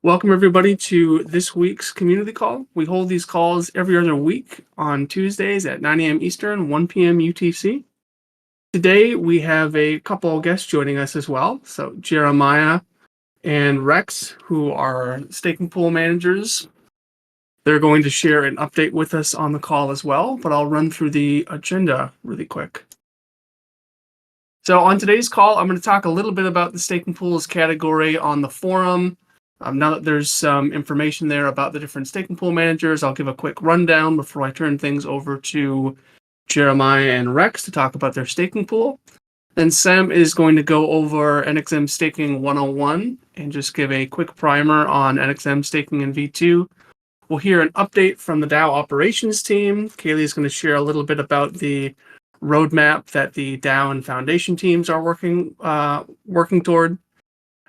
Welcome everybody to this week's community call. We hold these calls every other week on Tuesdays at 9 a.m. Eastern, 1 p.m. UTC. Today we have a couple of guests joining us as well. So Jeremiah and Rex, who are staking pool managers, they're going to share an update with us on the call as well, but I'll run through the agenda really quick. So on today's call, I'm going to talk a little bit about the staking pools category on the forum. Now that there's some information there about the different staking pool managers, I'll give a quick rundown before I turn things over to Jeremiah and Rex to talk about their staking pool. Then Sam is going to go over NXM Staking 101 and just give a quick primer on NXM staking in V2. We'll hear an update from the DAO Operations Team. Kayleigh is going to share a little bit about the roadmap that the DAO and Foundation teams are working toward.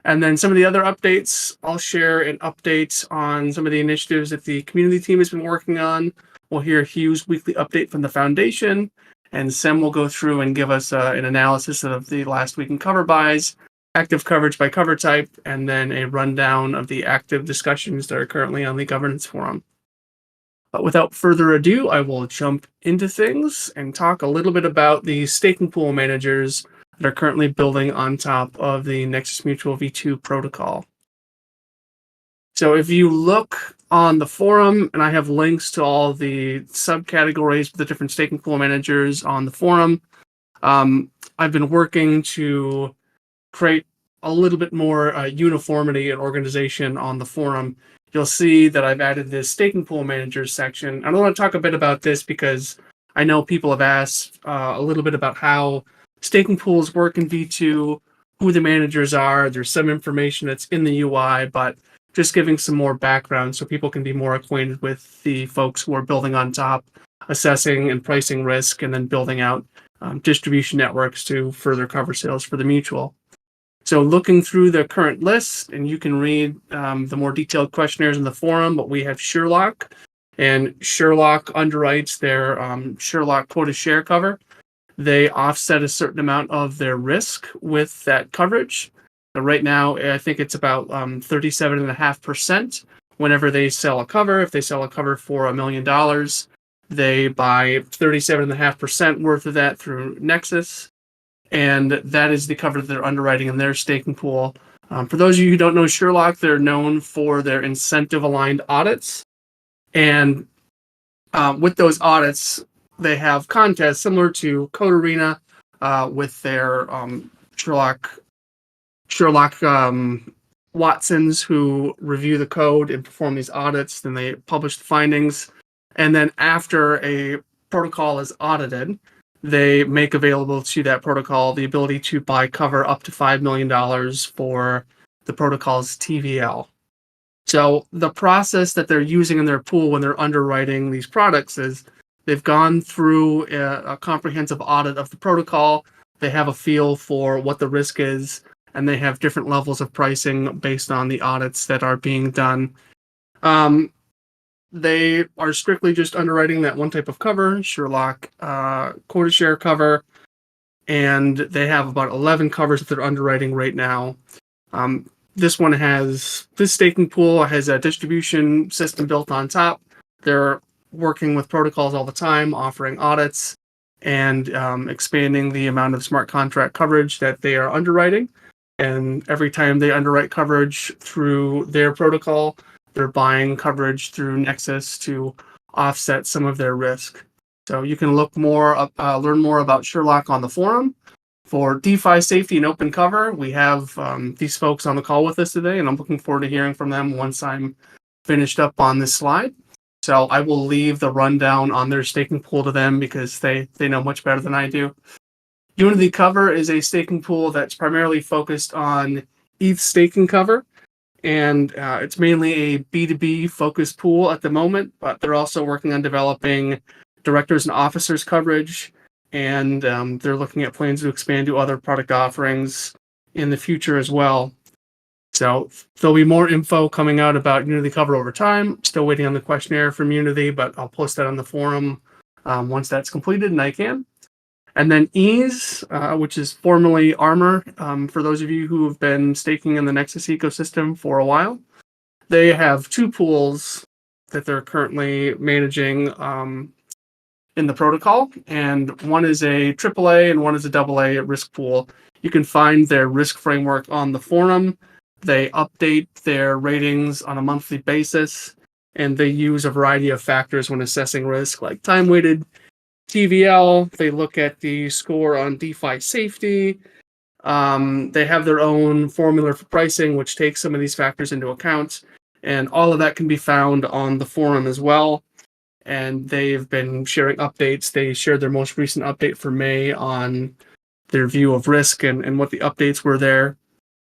And then some of the other updates, I'll share an update on some of the initiatives that the community team has been working on. We'll hear Hugh's weekly update from the foundation, and Sam will go through and give us an analysis of the last week in cover buys, active coverage by cover type, and then a rundown of the active discussions that are currently on the governance forum. But without further ado, I will jump into things and talk a little bit about the staking pool managers that are currently building on top of the Nexus Mutual V2 protocol. So if you look on the forum, and I have links to all the subcategories for the different staking pool managers on the forum, I've been working to create a little bit more uniformity and organization on the forum. You'll see that I've added this staking pool managers section. I don't want to talk a bit about this because I know people have asked a little bit about how staking pools work in V2, who the managers are. There's some information that's in the UI, but just giving some more background so people can be more acquainted with the folks who are building on top, assessing and pricing risk, and then building out distribution networks to further cover sales for the mutual. So looking through the current list, and you can read the more detailed questionnaires in the forum, but we have Sherlock, and Sherlock underwrites their Sherlock quota share cover. They offset a certain amount of their risk with that coverage. So right now, I think it's about 37.5% whenever they sell a cover. If they sell a cover for $1 million, they buy 37.5% worth of that through Nexus. And that is the cover that they're underwriting in their staking pool. For those of you who don't know Sherlock, they're known for their incentive-aligned audits. And with those audits, they have contests similar to Code Arena with their Sherlock Watsons who review the code and perform these audits. Then they publish the findings. And then after a protocol is audited, they make available to that protocol the ability to buy cover up to $5 million for the protocol's TVL. So the process that they're using in their pool when they're underwriting these products is they've gone through a comprehensive audit of the protocol. They have a feel for what the risk is, and they have different levels of pricing based on the audits that are being done. They are strictly just underwriting that one type of cover, Sherlock quota share cover, and they have about 11 covers that they're underwriting right now. This staking pool has a distribution system built on top. They're working with protocols all the time, offering audits and expanding the amount of smart contract coverage that they are underwriting. And every time they underwrite coverage through their protocol, they're buying coverage through Nexus to offset some of their risk. So you can learn more about Sherlock on the forum. For DeFi safety and open cover, we have these folks on the call with us today, and I'm looking forward to hearing from them once I'm finished up on this slide. So I will leave the rundown on their staking pool to them because they know much better than I do. Unity Cover is a staking pool that's primarily focused on ETH staking cover, and it's mainly a B2B focused pool at the moment, but they're also working on developing directors and officers coverage, and they're looking at plans to expand to other product offerings in the future as well. So there'll be more info coming out about Unity Cover over time. Still waiting on the questionnaire from Unity, but I'll post that on the forum once that's completed, and I can. And then Ease, which is formerly Armor, for those of you who have been staking in the Nexus ecosystem for a while. they have two pools that they're currently managing in the protocol, and one is a AAA and one is a AA risk pool. You can find their risk framework on the forum. They update their ratings on a monthly basis, and they use a variety of factors when assessing risk, like time-weighted TVL. They look at the score on DeFi safety. They have their own formula for pricing, which takes some of these factors into account, and all of that can be found on the forum as well. And they've been sharing updates. They shared their most recent update for May on their view of risk and what the updates were there.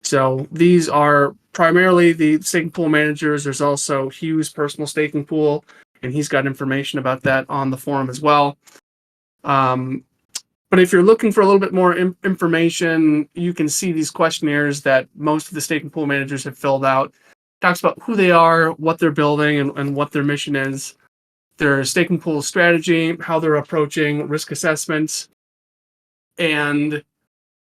So these are primarily the staking pool managers. There's also Hugh's personal staking pool, and he's got information about that on the forum as well. But if you're looking for a little bit more information, you can see these questionnaires that most of the staking pool managers have filled out. It talks about who they are, what they're building, and what their mission is, their staking pool strategy, how they're approaching risk assessments, and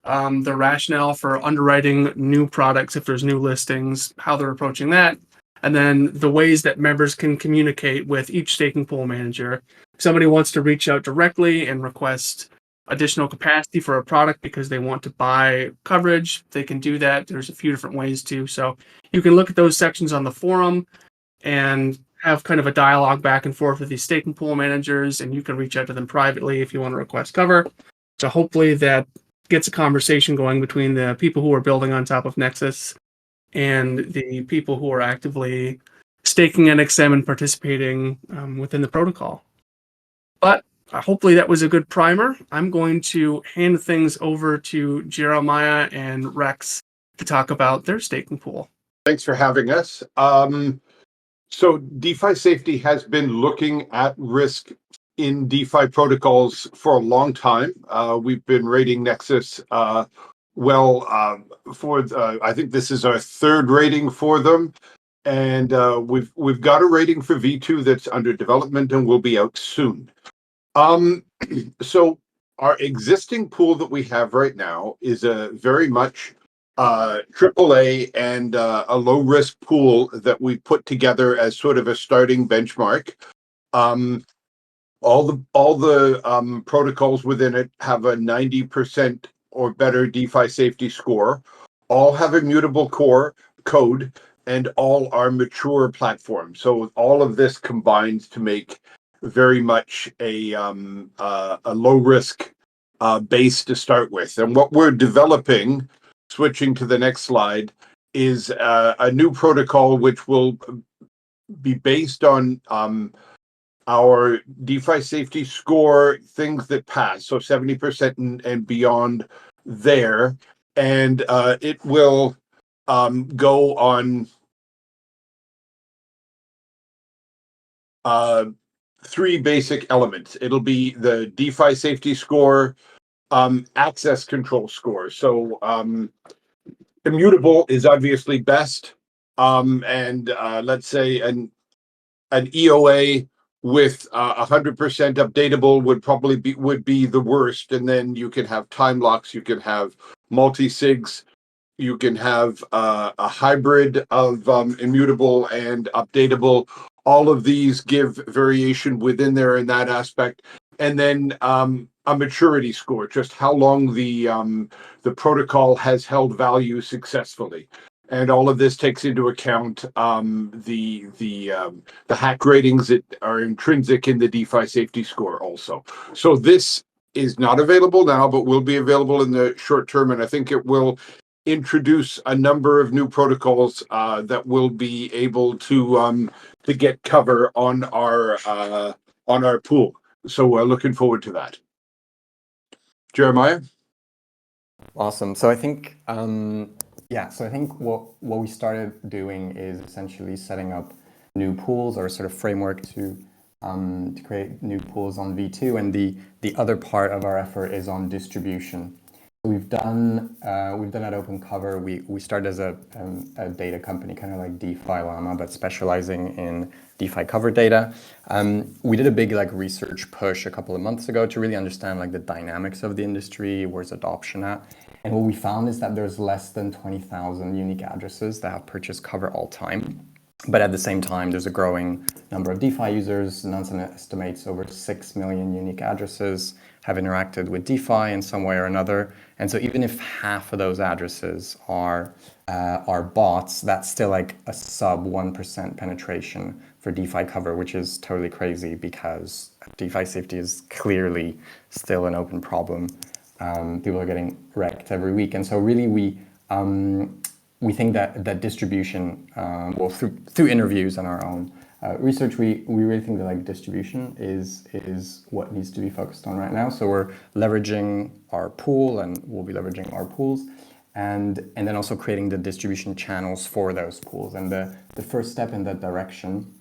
the rationale for underwriting new products if there's new listings, how they're approaching that, and then the ways that members can communicate with each staking pool manager. If somebody wants to reach out directly and request additional capacity for a product because they want to buy coverage, they can do that. There's a few different ways to. So you can look at those sections on the forum and have kind of a dialogue back and forth with these staking pool managers, and you can reach out to them privately if you want to request cover. So hopefully that gets a conversation going between the people who are building on top of Nexus and the people who are actively staking NXM and participating within the protocol. But hopefully that was a good primer. I'm going to hand things over to Jeremiah and Rex to talk about their staking pool. Thanks for having us. So DeFi Safety has been looking at risk in DeFi protocols for a long time. We've been rating Nexus I think this is our third rating for them. And we've got a rating for V2 that's under development and will be out soon. So our existing pool that we have right now is a very much AAA and a low risk pool that we put together as sort of a starting benchmark. All the protocols within it have a 90% or better DeFi safety score. All have immutable core code, and all are mature platforms. So all of this combines to make very much a low risk base to start with. And what we're developing, switching to the next slide, is a new protocol which will be based on our DeFi safety score, things that pass, so 70% and beyond there. And it will go on three basic elements. It'll be the DeFi safety score, access control score. So immutable is obviously best. And let's say an EOA with 100% updatable would be the worst. And then you can have time locks, you can have multi-sigs, you can have a hybrid of immutable and updatable. All of these give variation within there in that aspect. And then a maturity score, just how long the protocol has held value successfully. And all of this takes into account the hack ratings that are intrinsic in the DeFi safety score also. So this is not available now, but will be available in the short term. And I think it will introduce a number of new protocols that will be able to get cover on our pool. So we're looking forward to that. Jeremiah? Awesome. So I think, so I think what we started doing is essentially setting up new pools or sort of framework to create new pools on V2, and the other part of our effort is on distribution. We've done at Open Cover. We started as a data company, kind of like DeFi Llama, but specializing in DeFi cover data. We did a big research push a couple of months ago to really understand the dynamics of the industry, where's adoption at. And what we found is that there's less than 20,000 unique addresses that have purchased cover all time. But at the same time, there's a growing number of DeFi users. Nansen estimates over 6 million unique addresses have interacted with DeFi in some way or another. And so even if half of those addresses are bots, that's still like a sub 1% penetration for DeFi cover, which is totally crazy because DeFi safety is clearly still an open problem. People are getting wrecked every week. And so really we think that distribution, well, through interviews and our own research, we really think that like distribution is what needs to be focused on right now. So we're leveraging our pool, and we'll be leveraging our pools, and then also creating the distribution channels for those pools. And the first step in that direction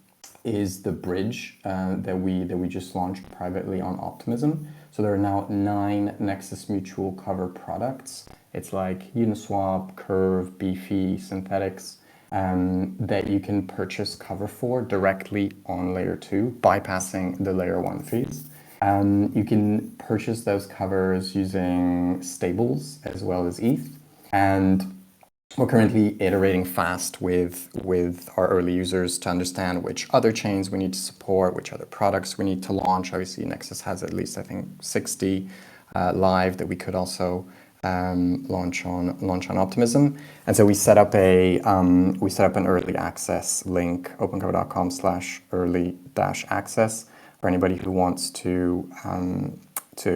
is the bridge that we just launched privately on Optimism. So there are now 9 Nexus Mutual cover products. It's like Uniswap, Curve, Beefy, Synthetics that you can purchase cover for directly on layer 2, bypassing the layer 1 fees. You can purchase those covers using stables as well as ETH. And we're currently iterating fast with our early users to understand which other chains we need to support, which other products we need to launch. Obviously, Nexus has at least, I think, 60 live that we could also launch on Optimism. And so we set up an early access link, opencover.com/early-access, for anybody who wants to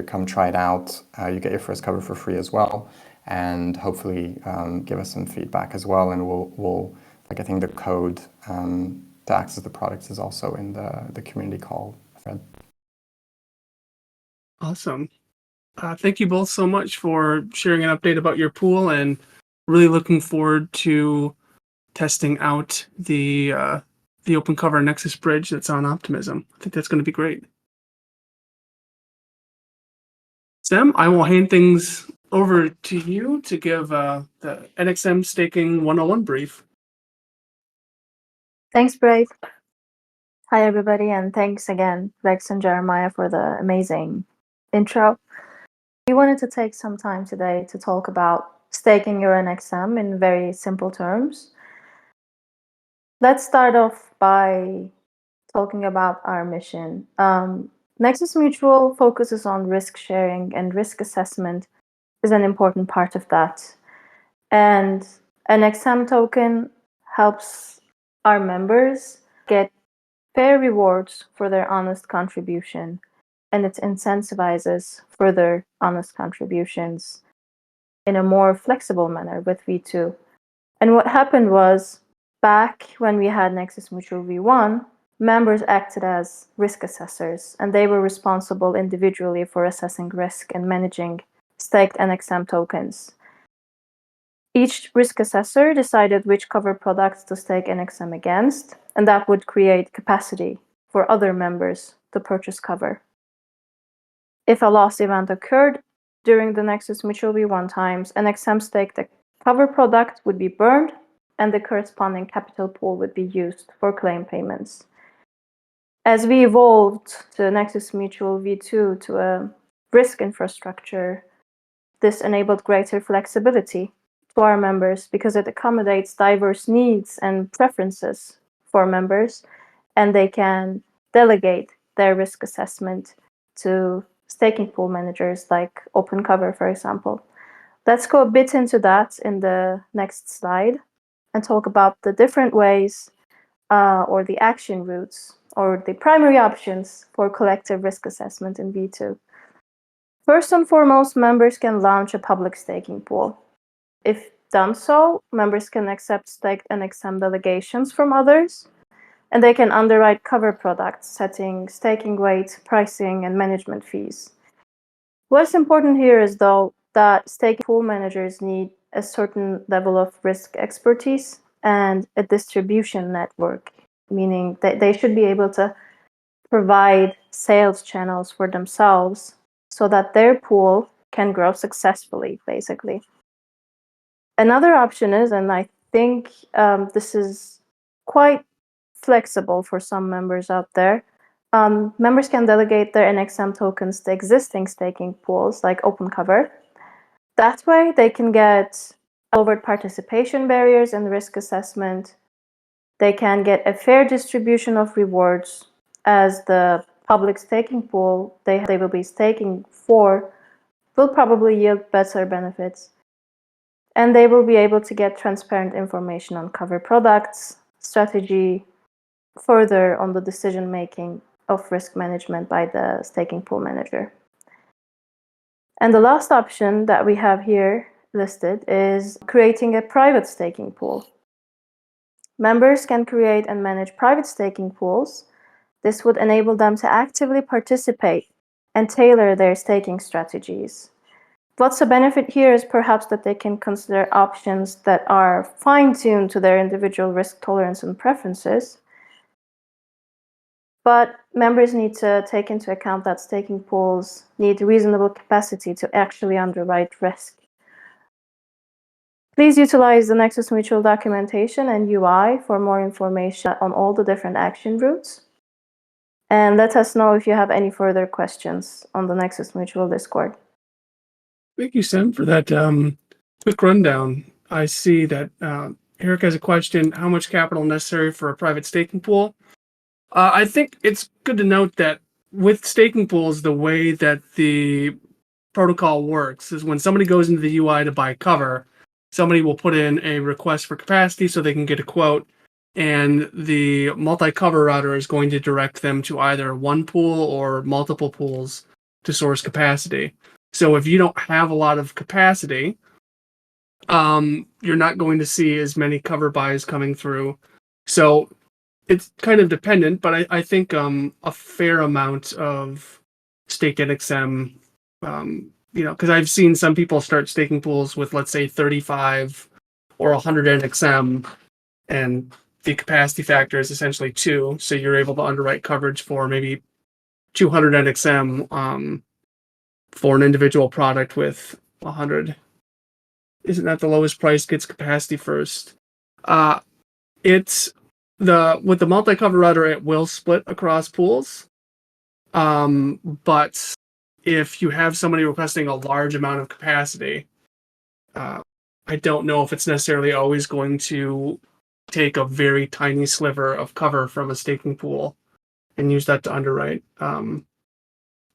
come try it out. You get your first cover for free as well. And hopefully give us some feedback as well. And we'll like, I think the code to access the products is also in the community call thread. Awesome. Thank you both so much for sharing an update about your pool, and really looking forward to testing out the open cover Nexus bridge that's on Optimism. I think that's going to be great. Sam, I will hand things over to you to give the NXM staking 101 brief. Thanks, Brave. Hi, everybody, and thanks again, Rex and Jeremiah, for the amazing intro. We wanted to take some time today to talk about staking your NXM in very simple terms. Let's start off by talking about our mission. Nexus Mutual focuses on risk sharing, and risk assessment is an important part of that. And an XM token helps our members get fair rewards for their honest contribution, and it incentivizes further honest contributions in a more flexible manner with V2. And what happened was, back when we had Nexus Mutual V1, members acted as risk assessors, and they were responsible individually for assessing risk and managing staked NXM tokens. Each risk assessor decided which cover products to stake NXM against, and that would create capacity for other members to purchase cover. If a loss event occurred during the Nexus Mutual V1 times, NXM staked a cover product would be burned, and the corresponding capital pool would be used for claim payments. As we evolved to Nexus Mutual V2 to a risk infrastructure, this enabled greater flexibility to our members because it accommodates diverse needs and preferences for members, and they can delegate their risk assessment to staking pool managers like OpenCover, for example. Let's go a bit into that in the next slide and talk about the different ways or the action routes or the primary options for collective risk assessment in V2. First and foremost, members can launch a public staking pool. If done so, members can accept staked NXM delegations from others, and they can underwrite cover products, setting staking weight, pricing, and management fees. What's important here is, though, that staking pool managers need a certain level of risk expertise and a distribution network, meaning that they should be able to provide sales channels for themselves so that their pool can grow successfully, basically. Another option is, and I think this is quite flexible for some members out there, members can delegate their NXM tokens to existing staking pools like OpenCover. That way, they can get lowered participation barriers and risk assessment They can get a fair distribution of rewards, as the public staking pool they will be staking for will probably yield better benefits. And they will be able to get transparent information on cover products, strategy, further on the decision making of risk management by the staking pool manager. And the last option that we have here listed is creating a private staking pool. Members can create and manage private staking pools. This would enable them to actively participate and tailor their staking strategies. What's a benefit here is perhaps that they can consider options that are fine-tuned to their individual risk tolerance and preferences. But members need to take into account that staking pools need reasonable capacity to actually underwrite risk. Please utilize the Nexus Mutual documentation and UI for more information on all the different action routes. And let us know if you have any further questions on the Nexus Mutual Discord. Thank you, Sam, for that quick rundown. I see that Eric has a question: how much capital necessary for a private staking pool? I think it's good to note that with staking pools, the way that the protocol works is when somebody goes into the UI to buy cover, somebody will put in a request for capacity so they can get a quote, and the multi-cover router is going to direct them to either one pool or multiple pools to source capacity. So if you don't have a lot of capacity, you're not going to see as many cover buys coming through. So it's kind of dependent, but I think a fair amount of staked NXM, because I've seen some people start staking pools with, let's say, 35 or 100 NXM, and the capacity factor is essentially 2, so you're able to underwrite coverage for maybe 200 NXM for an individual product with 100. Isn't that the lowest price gets capacity first? It's with the multi-cover router, it will split across pools. But if you have somebody requesting a large amount of capacity, I don't know if it's necessarily always going to take a very tiny sliver of cover from a staking pool and use that to underwrite.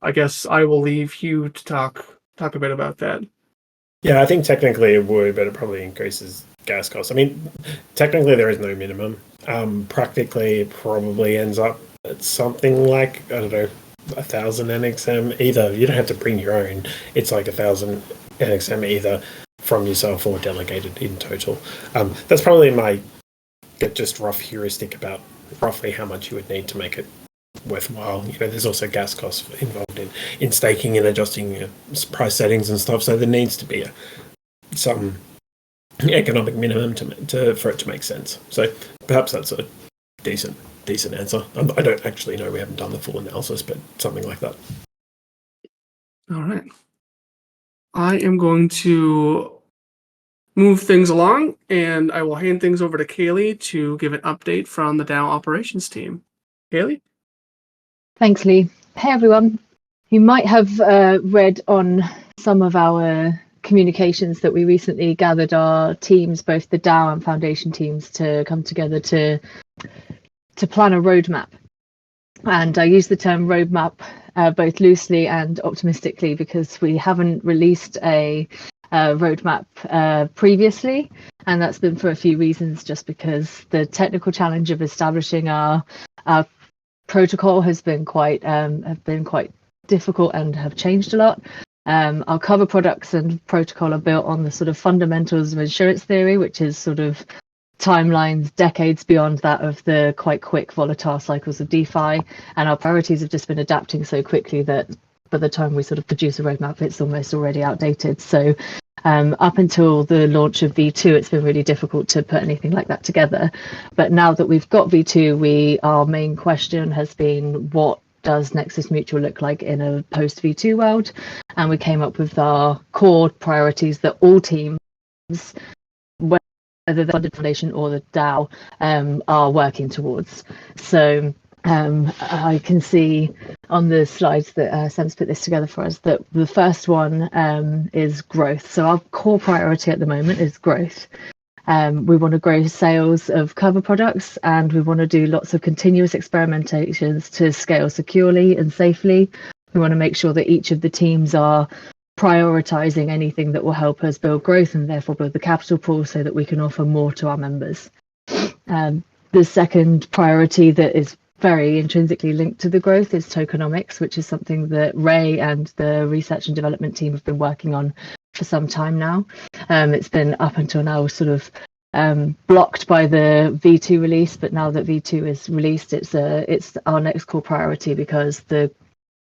I guess I will leave Hugh to talk a bit about that. Yeah, I think technically it would, but it probably increases gas costs. I mean, technically there is no minimum. Practically it probably ends up at something like, I don't know, 1,000 NXM. Either you don't have to bring your own. It's like 1,000 NXM either from yourself or delegated in total. That's probably my just rough heuristic about roughly how much you would need to make it worthwhile. There's also gas costs involved in staking and adjusting price settings and stuff. So there needs to be some economic minimum for it to make sense. So perhaps that's a decent answer. I don't actually know. We haven't done the full analysis, but something like that. All right. I am going to move things along, and I will hand things over to Kayleigh to give an update from the DAO Operations Team. Kayleigh? Thanks, Lee. Hey, everyone. You might have read on some of our communications that we recently gathered our teams, both the DAO and Foundation teams, to come together to plan a roadmap. And I use the term roadmap both loosely and optimistically because we haven't released a roadmap previously, and that's been for a few reasons. Just because the technical challenge of establishing our protocol has been quite difficult and have changed a lot. Our cover products and protocol are built on the sort of fundamentals of insurance theory, which is sort of timelines decades beyond that of the quite quick volatile cycles of DeFi, and our priorities have just been adapting so quickly that by the time we sort of produce a roadmap, it's almost already outdated. So up until the launch of V2, it's been really difficult to put anything like that together. But now that we've got V2, our main question has been, what does Nexus Mutual look like in a post V2 world? And we came up with our core priorities that all teams, whether the funded foundation or the DAO, are working towards. So I can see on the slides that Sam's put this together for us that the first one is growth. So our core priority at the moment is growth. We want to grow sales of cover products, and we want to do lots of continuous experimentations to scale securely and safely. We want to make sure that each of the teams are prioritizing anything that will help us build growth and therefore build the capital pool so that we can offer more to our members. The second priority that is very intrinsically linked to the growth is tokenomics, which is something that Ray and the research and development team have been working on for some time now. It's been up until now sort of blocked by the V2 release, but now that V2 is released, it's our next core priority, because the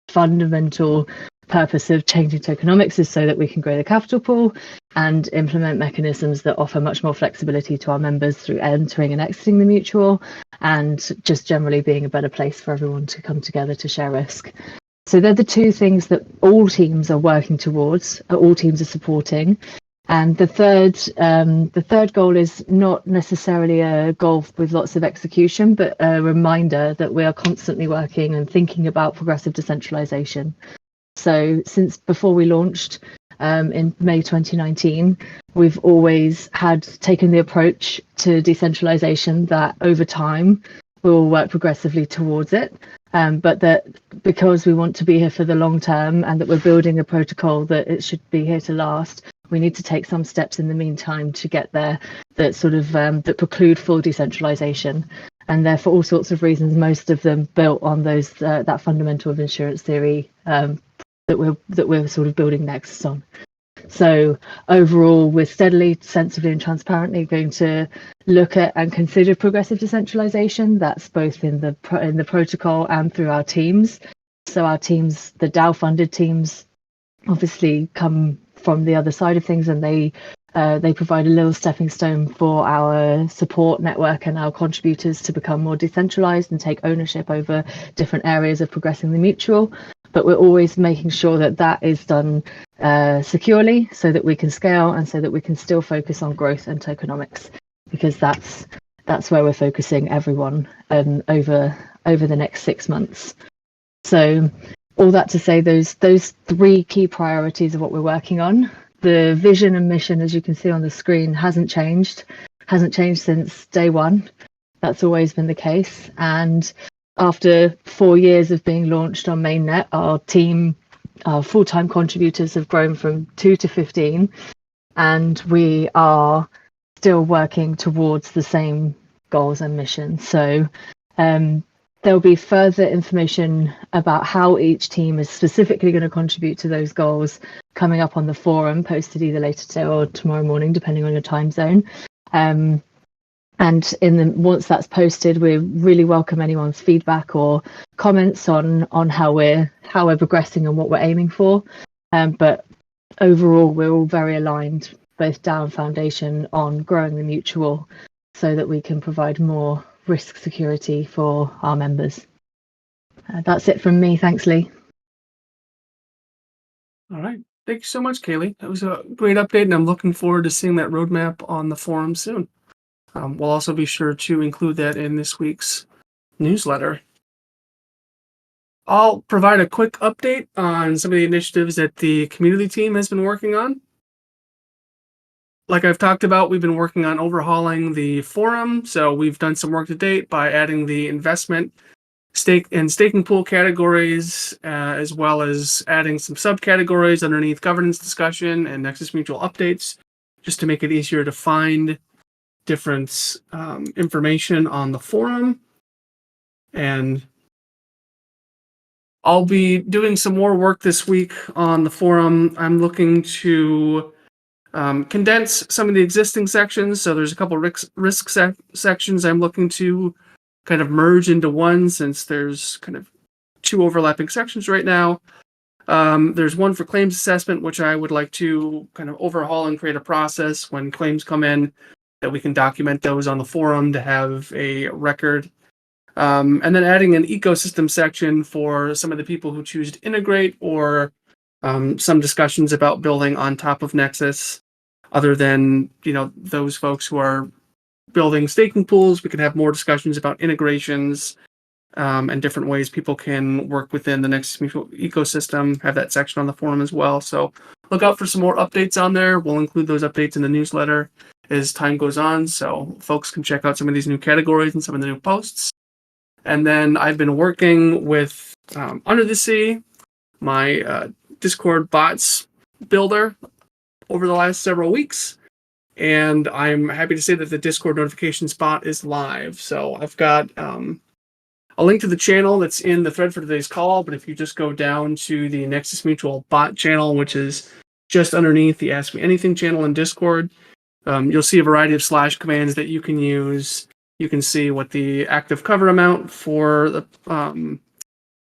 fundamental purpose of changing tokenomics is so that we can grow the capital pool and implement mechanisms that offer much more flexibility to our members through entering and exiting the mutual, and just generally being a better place for everyone to come together to share risk. So they're the two things that all teams are working towards, all teams are supporting. And the third goal is not necessarily a goal with lots of execution, but a reminder that we are constantly working and thinking about progressive decentralization. So since before we launched in May 2019, we've always taken the approach to decentralization that over time we will work progressively towards it. But that because we want to be here for the long term and that we're building a protocol that it should be here to last, we need to take some steps in the meantime to get there that sort of that preclude full decentralization. And they're for all sorts of reasons, most of them built on those that fundamental of insurance theory that we're sort of building Nexus on. So overall, we're steadily, sensibly and transparently going to look at and consider progressive decentralization. That's both in the protocol and through our teams. So our teams, the DAO funded teams, obviously come from the other side of things, and they provide a little stepping stone for our support network and our contributors to become more decentralized and take ownership over different areas of progressing the mutual. But we're always making sure that that is done securely, so that we can scale and so that we can still focus on growth and tokenomics, because that's where we're focusing everyone over the next 6 months. So all that to say, those three key priorities are what we're working on. The vision and mission, as you can see on the screen, hasn't changed since day one. That's always been the case. And after 4 years of being launched on mainnet, our team, our full-time contributors have grown from 2 to 15, and we are still working towards the same goals and mission. So there'll be further information about how each team is specifically going to contribute to those goals coming up on the forum, posted either later today or tomorrow morning, depending on your time zone. And once that's posted, we really welcome anyone's feedback or comments on how we're progressing and what we're aiming for. But overall, we're all very aligned, both DAO and Foundation, on growing the mutual so that we can provide more risk security for our members. That's it from me. Thanks, Lee. All right. Thank you so much, Kayleigh. That was a great update, and I'm looking forward to seeing that roadmap on the forum soon. We'll also be sure to include that in this week's newsletter. I'll provide a quick update on some of the initiatives that the community team has been working on. Like I've talked about, we've been working on overhauling the forum. So we've done some work to date by adding the investment, stake, and staking pool categories, as well as adding some subcategories underneath governance discussion and Nexus Mutual updates, just to make it easier to find different information on the forum. And I'll be doing some more work this week on the forum. I'm looking to condense some of the existing sections. So there's a couple risk sections I'm looking to kind of merge into one, since there's kind of 2 overlapping sections right now. There's one for claims assessment, which I would like to kind of overhaul and create a process when claims come in, that we can document those on the forum to have a record. And then adding an ecosystem section for some of the people who choose to integrate, or some discussions about building on top of Nexus. Other than, those folks who are building staking pools, we can have more discussions about integrations and different ways people can work within the Nexus Mutual ecosystem. Have that section on the forum as well. So look out for some more updates on there. We'll include those updates in the newsletter as time goes on, so folks can check out some of these new categories and some of the new posts. And then I've been working with Under the Sea, my Discord bots builder, over the last several weeks. And I'm happy to say that the Discord notification spot is live. So I've got a link to the channel that's in the thread for today's call. But if you just go down to the Nexus Mutual bot channel, which is just underneath the Ask Me Anything channel in Discord, you'll see a variety of slash commands that you can use. You can see what the active cover amount for the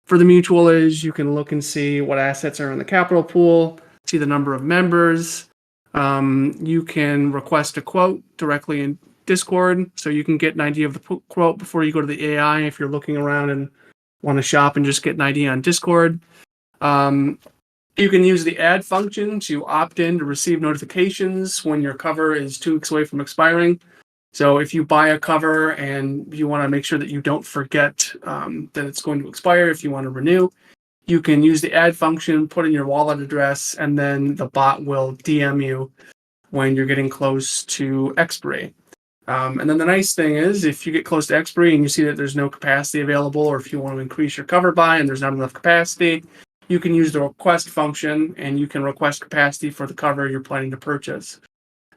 mutual is. You can look and see what assets are in the capital pool, see the number of members. You can request a quote directly in Discord, so you can get an idea of the quote before you go to the AI if you're looking around and want to shop and just get an idea on Discord. You can use the add function to opt in to receive notifications when your cover is 2 weeks away from expiring. So if you buy a cover and you want to make sure that you don't forget that it's going to expire, if you want to renew, you can use the add function, put in your wallet address, and then the bot will DM you when you're getting close to expiry. And then the nice thing is, if you get close to expiry and you see that there's no capacity available, or if you want to increase your cover buy and there's not enough capacity, you can use the request function and you can request capacity for the cover you're planning to purchase.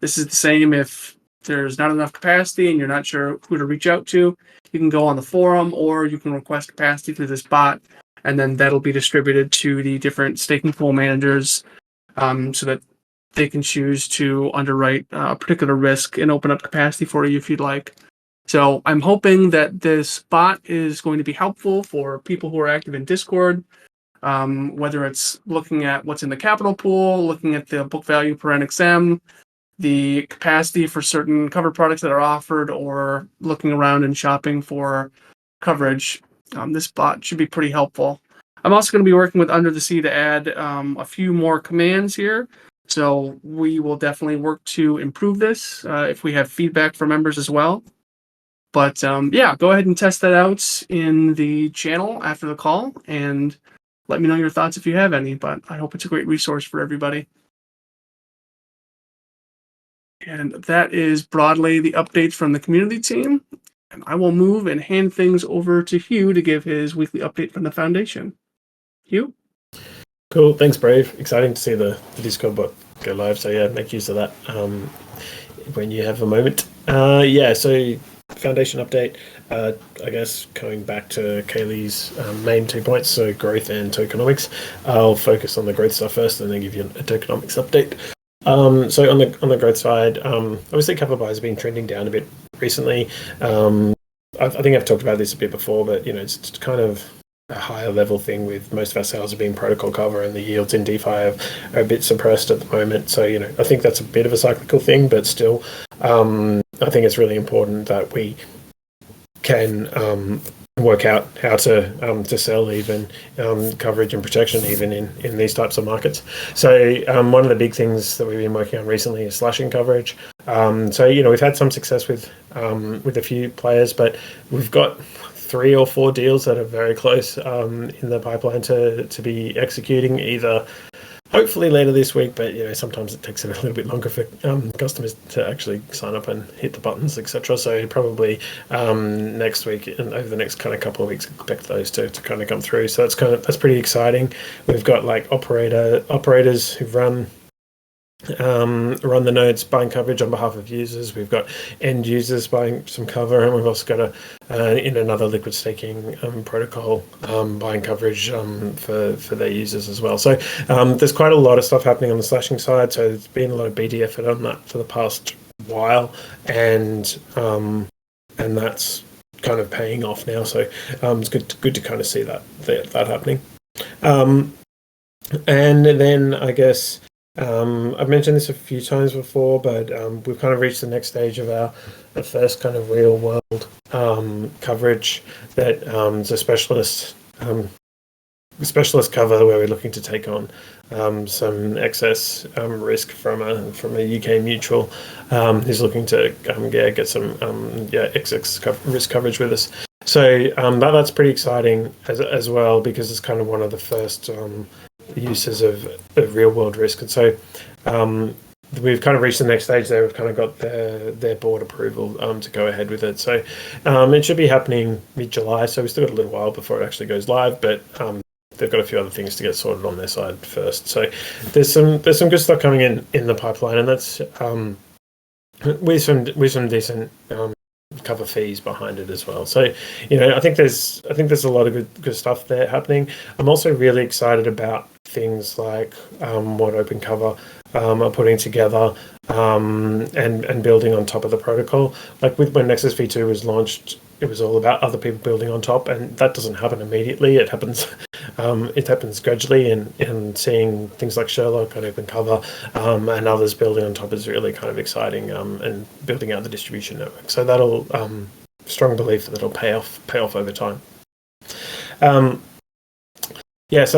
This is the same if there's not enough capacity and you're not sure who to reach out to. You can go on the forum, or you can request capacity through this bot, and then that'll be distributed to the different staking pool managers so that they can choose to underwrite a particular risk and open up capacity for you if you'd like. So I'm hoping that this bot is going to be helpful for people who are active in Discord, whether it's looking at what's in the capital pool, looking at the book value per NXM, the capacity for certain cover products that are offered, or looking around and shopping for coverage. This bot should be pretty helpful. I'm also going to be working with Under the Sea to add a few more commands here. So we will definitely work to improve this if we have feedback from members as well. But yeah, go ahead and test that out in the channel after the call and let me know your thoughts if you have any. But I hope it's a great resource for everybody. And that is broadly the updates from the community team. And I will move and hand things over to Hugh to give his weekly update from the foundation. Hugh? Cool, thanks, Brave. Exciting to see the Discord bot go live. So yeah, make use of that when you have a moment. Yeah, so foundation update. I guess going back to Kayleigh's main 2 points, so growth and tokenomics. I'll focus on the growth stuff first, and then give you a tokenomics update. So on the growth side, obviously cover buys have been trending down a bit recently. I think I've talked about this a bit before, but it's kind of a higher level thing with most of our sales have been protocol cover, and the yields in DeFi are a bit suppressed at the moment. So I think that's a bit of a cyclical thing, but still, I think it's really important that we can work out how to sell even coverage and protection even in these types of markets. So one of the big things that we've been working on recently is slashing coverage. So we've had some success with a few players, but we've got 3 or 4 deals that are very close in the pipeline to be executing, either hopefully later this week, but sometimes it takes a little bit longer for customers to actually sign up and hit the buttons, etc. So probably next week and over the next kind of couple of weeks, expect those to kind of come through. So that's pretty exciting. We've got like operators who've run the nodes buying coverage on behalf of users. We've got end users buying some cover, and we've also got in another liquid staking protocol buying coverage for their users as well. So there's quite a lot of stuff happening on the slashing side. So there's been a lot of BD effort on that for the past while, and that's kind of paying off now. So it's good to kind of see that happening. And then I guess I've mentioned this a few times before, but we've kind of reached the next stage of the first kind of real world coverage that is a specialist cover where we're looking to take on some excess risk from a UK mutual who's looking to get some excess risk coverage with us. So that's pretty exciting as well, because it's kind of one of the first uses of real world risk. And so we've kind of reached the next stage there. We've kind of got their board approval to go ahead with it. So it should be happening mid-July. So we've still got a little while before it actually goes live, but they've got a few other things to get sorted on their side first. So there's some good stuff coming in the pipeline, and that's with some decent cover fees behind it as well. So I think there's a lot of good stuff there happening. I'm also really excited about things like what Open Cover are putting together and building on top of the protocol. Like when Nexus v2 was launched, it was all about other people building on top, and that doesn't happen immediately. It happens gradually, and seeing things like Sherlock and Open Cover and others building on top is really kind of exciting, and building out the distribution network. So that'll strong belief that it'll pay off over time. So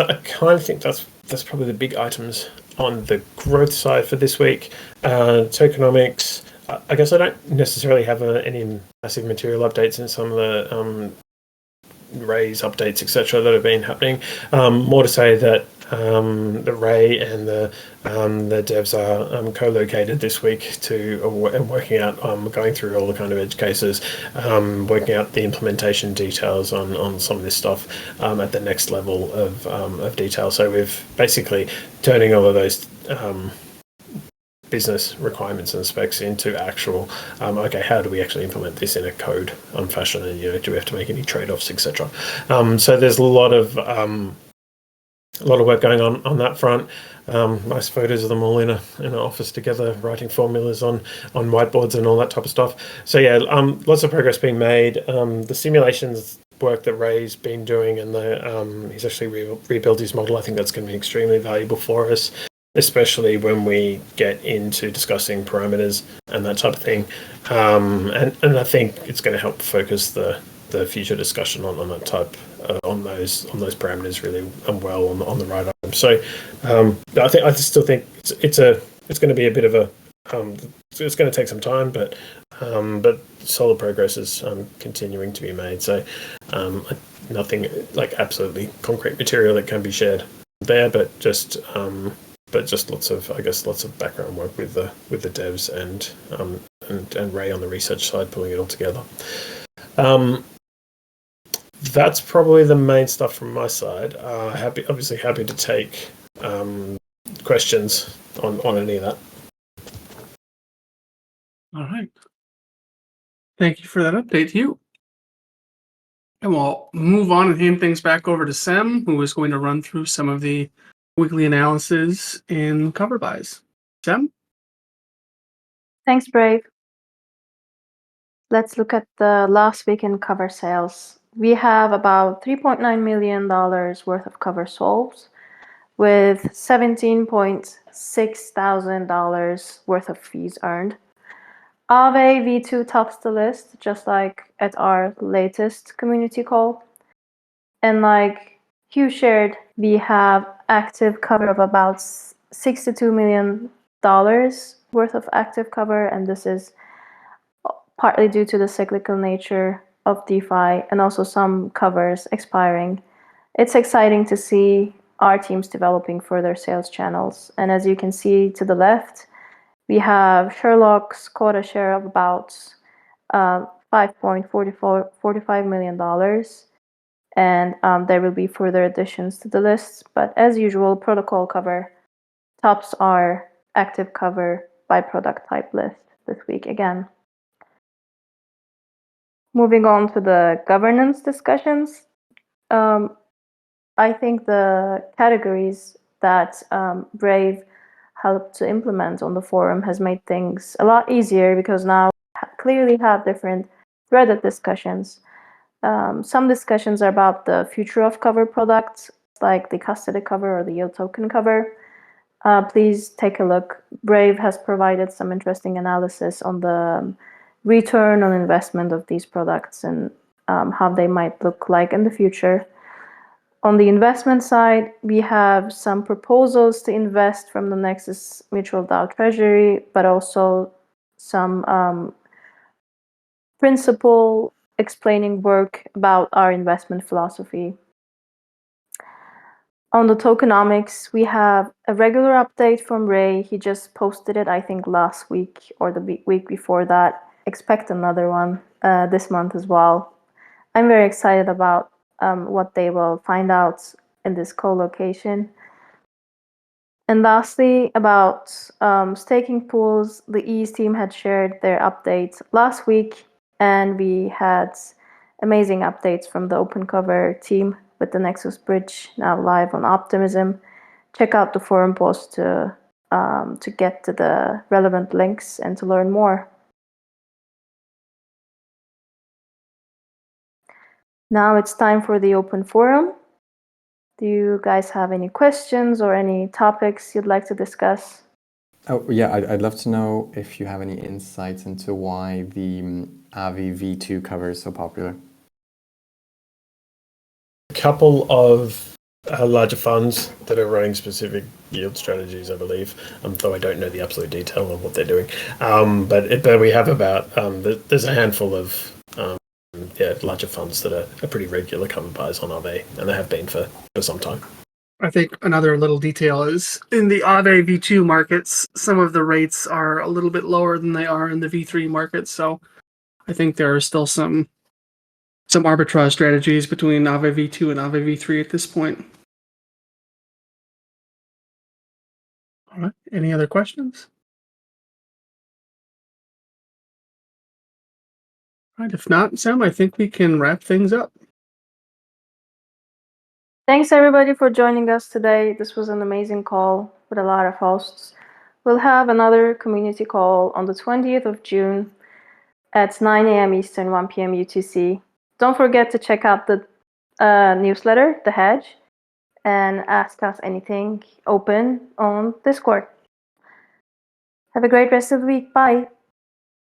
I kind of think that's probably the big items on the growth side for this week. Tokenomics, I guess I don't necessarily have any massive material updates in some of the Ray's updates, etc., that have been happening. More to say that the Ray and the devs are co-located this week and working out, going through all the kind of edge cases, working out the implementation details on some of this stuff at the next level of detail. So we've basically turning all of those business requirements and specs into actual okay, how do we actually implement this in a code fashion, and do we have to make any trade-offs, etc. So there's a lot of work going on that front. Nice photos of them all in an office together, writing formulas on whiteboards and all that type of stuff. So lots of progress being made. The simulations work that Ray's been doing, and he's actually rebuilt his model. I think that's going to be extremely valuable for us, especially when we get into discussing parameters and that type of thing. And I think it's going to help focus the future discussion on that type, on those parameters really well on the right item. So I still think it's going to be a bit of a it's going to take some time, but solid progress is continuing to be made. So nothing like absolutely concrete material that can be shared there, but just lots of background work with the devs and Ray on the research side, pulling it all together. That's probably the main stuff from my side. Obviously happy to take questions on any of that. All right. Thank you for that update to you. And we'll move on and hand things back over to Sem, who is going to run through some of the weekly analysis in cover buys. Sem? Thanks, Brave. Let's look at the last week in cover sales. We have about $3.9 million worth of cover sold, with $17.6 thousand worth of fees earned. Aave V2 tops the list, just like at our latest community call. And like Hugh shared, we have active cover of about $62 million worth of active cover, and this is partly due to the cyclical nature of DeFi and also some covers expiring. It's exciting to see our teams developing further sales channels. And as you can see to the left, we have Sherlock's quota share of about $5.45 million. And there will be further additions to the list. But as usual, protocol cover tops our active cover by product type list this week again. Moving on to the governance discussions, I think the categories that Brave helped to implement on the forum has made things a lot easier, because now we clearly have different threaded discussions. Some discussions are about the future of cover products, like the custody cover or the yield token cover. Please take a look. Brave has provided some interesting analysis on the return on investment of these products and how they might look like in the future. On the investment side, we have some proposals to invest from the Nexus Mutual DAO Treasury, but also some principle explaining work about our investment philosophy. On the tokenomics, we have a regular update from Ray. He just posted it, I think, last week or the week before that. Expect another one this month as well. I'm very excited about what they will find out in this co-location. And lastly, about staking pools, the EASE team had shared their updates last week, and we had amazing updates from the OpenCover team with the Nexus bridge now live on Optimism. Check out the forum post to get to the relevant links and to learn more. Now it's time for the open forum. Do you guys have any questions or any topics you'd like to discuss? Oh, yeah, I'd love to know if you have any insights into why the Aave V2 cover is so popular. A couple of larger funds that are running specific yield strategies, I believe, though I don't know the absolute detail of what they're doing. But we have about, there's a handful of larger funds that are pretty regular cover buys on Aave, and they have been for some time. I think another little detail is in the Aave V2 markets, some of the rates are a little bit lower than they are in the V3 markets. So I think there are still some arbitrage strategies between Aave V2 and Aave V3 at this point. All right. Any other questions? All right. If not, Sam, I think we can wrap things up. Thanks everybody for joining us today. This was an amazing call with a lot of hosts. We'll have another community call on the 20th of June at 9 a.m. Eastern, 1 p.m. UTC. Don't forget to check out the newsletter, The Hedge, and ask us anything open on Discord. Have a great rest of the week. Bye.